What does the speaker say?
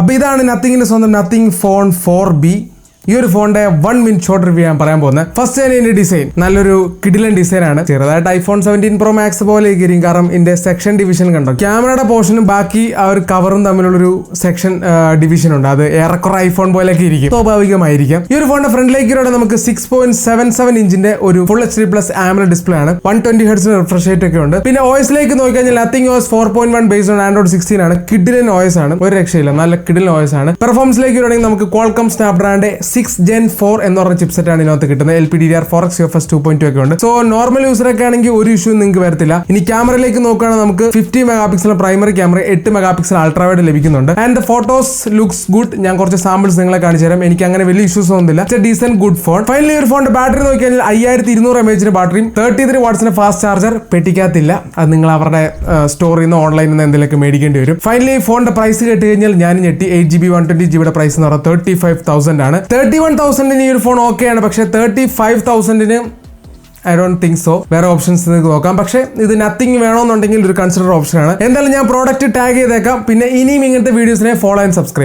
അപ്പോൾ ഇതാണ് നത്തിങ്ങിന്റെ സ്വന്തം നത്തിങ് ഫോൺ 4B. ഈ ഒരു ഫോണിന്റെ 1 മിനിറ്റ് ഷോർട്ട് റിവ്യൂ ഞാൻ പറയാൻ പോകുന്നത്. ഫസ്റ്റ് തന്നെ ഇതിന്റെ ഡിസൈൻ നല്ലൊരു കിടിലൻ ഡിസൈൻ ആണ്. ചെറുതായിട്ട് ഐഫോൺ 17 Pro Max പോലെ ഇരിക്കും, കാരണം ഇതിന്റെ സെക്ഷൻ ഡിവിഷൻ കണ്ടോ, ക്യാമറയുടെ പോർഷനും ബാക്കി ആ ഒരു കവറും തമ്മിലുള്ളൊരു സെക്ഷൻ ഡിവിഷൻ ഉണ്ട്. അത് ഏറെക്കുറെ ഐഫോൺ പോലെയൊക്കെ ഇരിക്കും, സ്വാഭാവികമായിരിക്കും. ഈ ഒരു ഫോണിന്റെ ഫ്രണ്ടിലേക്ക് നമുക്ക് 6.77 ഇഞ്ചിന്റെ ഒരു ഫുൾ HD+ AMOLED ഡിസ്പ്ലേ ആണ്. 120 Hz റിഫ്രഷ് റേറ്റ് ഒക്കെ ഉണ്ട്. പിന്നെ OS ലേക്ക് നോക്കിക്കഴിഞ്ഞാൽ nothing OS 4.1 based on Android 16 ആണ്. കിഡിലൻ OS ആണ്, ഒരു രക്ഷയില്ല, നല്ല കിഡിലൻ OS ആണ്. പെർഫോമൻസിലേക്ക് വരുവാണെങ്കിൽ നമുക്ക് Qualcomm Snapdragon 6 Gen 4 എന്ന് പറഞ്ഞ ചിപ്സെറ്റ് ആണ് ഇതിനകത്ത് കിട്ടുന്നത്. LPDDR4X UFS 2.2 ഒക്കെ ഉണ്ട്. സോ നോർമൽ യൂസർ ഒക്കെ ആണെങ്കിൽ ഒരു ഇഷ്യൂ നിങ്ങൾക്ക് വരത്തില്ല. ഇനി ക്യാമറയിലേക്ക് നോക്കുകയാണെങ്കിൽ നമുക്ക് 50 megapixel primary camera, 8 megapixel ultrawide ലഭിക്കുന്നുണ്ട്. And photos looks good. ഞാൻ കുറച്ച് സാമ്പിൾസ് നിങ്ങളെ കാണിച്ചു തരാം. എനിക്ക് അങ്ങനെ വലിയ ഇഷ്യൂസ് ഒന്നുമില്ല. It's A decent good phone. Finally ഒരു ഫോണിന്റെ ബാറ്ററി നോക്കിയാൽ 5200 mAh ബാറ്ററിയും 33 വാട്ട്സിന്റെ ഫാസ്റ്റ് ചാർജർ പെട്ടിക്കകത്തില്ല. അത് നിങ്ങൾ അവരുടെ സ്റ്റോറിൽ നിന്ന് ഓൺലൈനിൽ നിന്ന് എന്തെങ്കിലുമൊക്കെ മേടിക്കേണ്ടി വരും. ഫൈനലി ഫോണിന്റെ പ്രൈസ് കേട്ട് കഴിഞ്ഞാൽ ഞാൻ ഞെട്ടി. 8GB 120GB പ്രൈസ് എന്ന് പറഞ്ഞാൽ 35,000 ആണ്. 31,000 ഈ ഒരു ഫോൺ ഓക്കെ ആണ്, പക്ഷേ 35,000 ഐ ഡോണ്ട് തിങ്ക് സോ. വേറെ ഓപ്ഷൻസ് നിങ്ങൾക്ക് നോക്കാം, പക്ഷേ ഇത് നത്തിങ് വേണമെന്നുണ്ടെങ്കിൽ ഒരു കൺസിഡർ ഓപ്ഷൻ ആണ്. എന്തായാലും ഞാൻ പ്രോഡക്റ്റ് ടാഗ് ചെയ്തേക്കാം. പിന്നെ ഇനിയും ഇങ്ങനത്തെ വീഡിയോസിനെ ഫോളോ ആൻഡ് സബ്സ്ക്രൈബ്.